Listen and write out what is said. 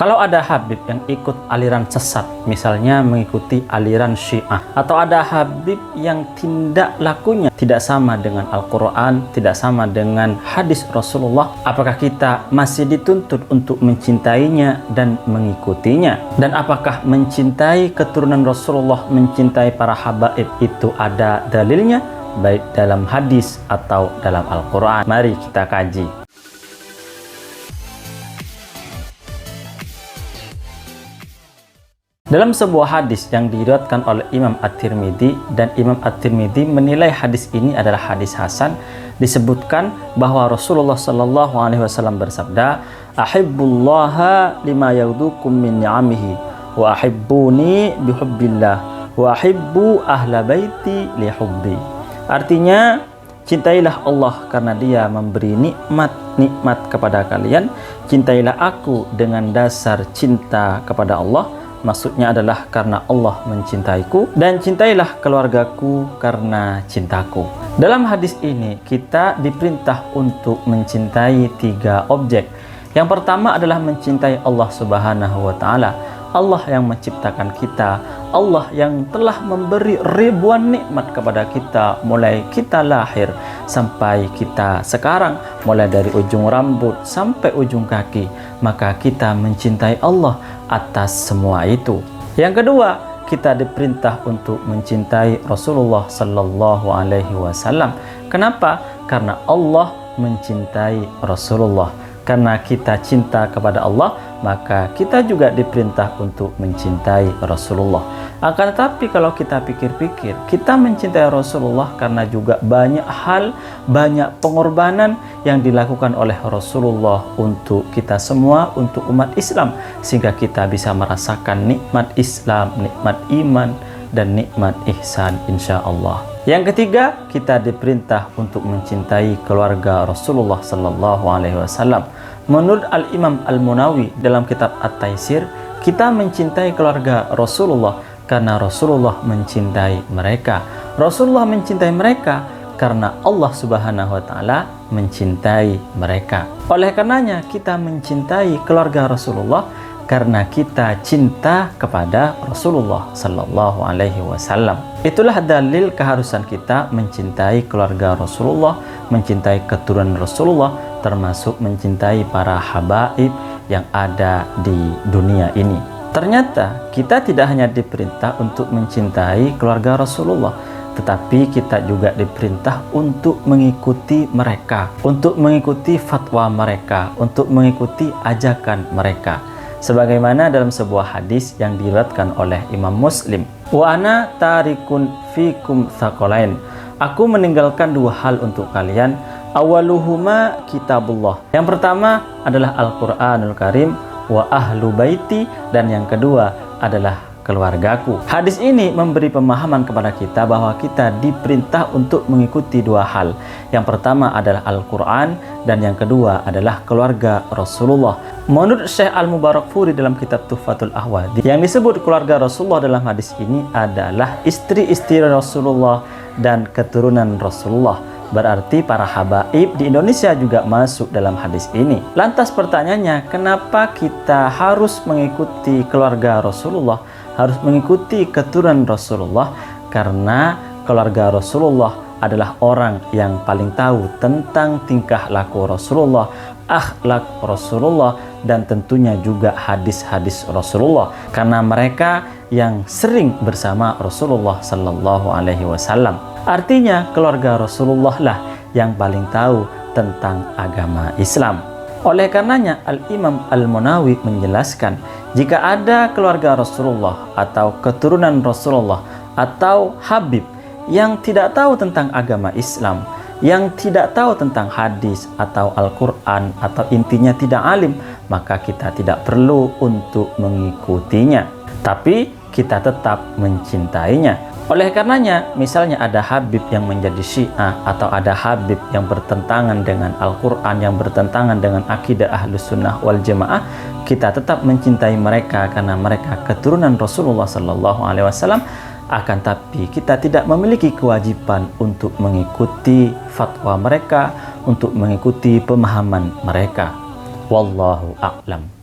Kalau ada Habib yang ikut aliran sesat, misalnya mengikuti aliran Syiah, atau ada Habib yang tindak lakunya tidak sama dengan Al-Quran, tidak sama dengan hadis Rasulullah, apakah kita masih dituntut untuk mencintainya dan mengikutinya? Dan apakah mencintai keturunan Rasulullah, mencintai para habaib itu ada dalilnya, baik dalam hadis atau dalam Al-Quran? Mari kita kaji. Dalam sebuah hadis yang diriwayatkan oleh Imam At-Tirmidzi, dan Imam At-Tirmidzi menilai hadis ini adalah hadis hasan, disebutkan bahwa Rasulullah Shallallahu Alaihi Wasallam bersabda, "Ahibbullaha lima yaudukum min ni'amihi, wa ahibbuni bihubbillah, wa ahibbu ahla baiti lihubbi." Artinya, cintailah Allah karena Dia memberi nikmat kepada kalian. Cintailah aku dengan dasar cinta kepada Allah. Maksudnya adalah karena Allah mencintaiku, dan cintailah keluargaku karena cintaku. Dalam hadis ini kita diperintah untuk mencintai 3 objek. Yang pertama adalah mencintai Allah Subhanahu wa Ta'ala, Allah yang menciptakan kita, Allah yang telah memberi ribuan nikmat kepada kita mulai kita lahir sampai kita sekarang, mulai dari ujung rambut sampai ujung kaki. Maka kita mencintai Allah atas semua itu. Yang kedua, kita diperintah untuk mencintai Rasulullah Sallallahu Alaihi Wasallam. Kenapa? Karena Allah mencintai Rasulullah. Karena kita cinta kepada Allah, maka kita juga diperintah untuk mencintai Rasulullah. Akan tetapi kalau kita pikir-pikir, kita mencintai Rasulullah karena juga banyak hal, banyak pengorbanan yang dilakukan oleh Rasulullah untuk kita semua, untuk umat Islam, sehingga kita bisa merasakan nikmat Islam, nikmat iman, dan nikmat ihsan insya Allah. Yang ketiga, kita diperintah untuk mencintai keluarga Rasulullah Sallallahu Alaihi Wasallam. Menurut Al-Imam Al-Munawi dalam kitab At-Taisir, kita mencintai keluarga Rasulullah karena Rasulullah mencintai mereka. Rasulullah mencintai mereka karena Allah Subhanahu wa Ta'ala mencintai mereka. Oleh karenanya kita mencintai keluarga Rasulullah karena kita cinta kepada Rasulullah Sallallahu Alaihi Wasallam. Itulah dalil keharusan kita mencintai keluarga Rasulullah, mencintai keturunan Rasulullah, termasuk mencintai para habaib yang ada di dunia ini. Ternyata kita tidak hanya diperintah untuk mencintai keluarga Rasulullah, tetapi kita juga diperintah untuk mengikuti mereka, untuk mengikuti fatwa mereka, untuk mengikuti ajakan mereka. Sebagaimana dalam sebuah hadis yang diriwayatkan oleh Imam Muslim, "Wa ana tarikun fikum tsaqalain." Aku meninggalkan 2 hal untuk kalian. Awaluhuma kitabullah. Yang pertama adalah Al-Qur'anul Karim, wa ahlu baiti, dan yang kedua adalah keluargaku. Hadis ini memberi pemahaman kepada kita bahwa kita diperintah untuk mengikuti 2 hal. Yang pertama adalah Al-Quran, dan yang kedua adalah keluarga Rasulullah. Menurut Syekh Al-Mubarakfuri dalam kitab Tuhfatul Ahwadi, yang disebut keluarga Rasulullah dalam hadis ini adalah istri-istri Rasulullah dan keturunan Rasulullah. Berarti para habaib di Indonesia juga masuk dalam hadis ini. Lantas pertanyaannya, kenapa kita harus mengikuti keluarga Rasulullah, harus mengikuti keturunan Rasulullah? Karena keluarga Rasulullah adalah orang yang paling tahu tentang tingkah laku Rasulullah, akhlak Rasulullah, dan tentunya juga hadis-hadis Rasulullah. Karena mereka yang sering bersama Rasulullah Sallallahu Alaihi Wasallam. Artinya keluarga Rasulullah lah yang paling tahu tentang agama Islam. Oleh karenanya Al-Imam Al-Munawi menjelaskan, jika ada keluarga Rasulullah atau keturunan Rasulullah atau habib yang tidak tahu tentang agama Islam, yang tidak tahu tentang hadis atau Al-Quran, atau intinya tidak alim, maka kita tidak perlu untuk mengikutinya, tapi kita tetap mencintainya. Oleh karenanya, misalnya ada habib yang menjadi Syiah, atau ada habib yang bertentangan dengan Al-Quran, yang bertentangan dengan akidah Ahlus Sunnah wal Jamaah, kita tetap mencintai mereka karena mereka keturunan Rasulullah Sallallahu Alaihi Wasallam. Akan tapi kita tidak memiliki kewajiban untuk mengikuti fatwa mereka, untuk mengikuti pemahaman mereka. Wallahu a'lam.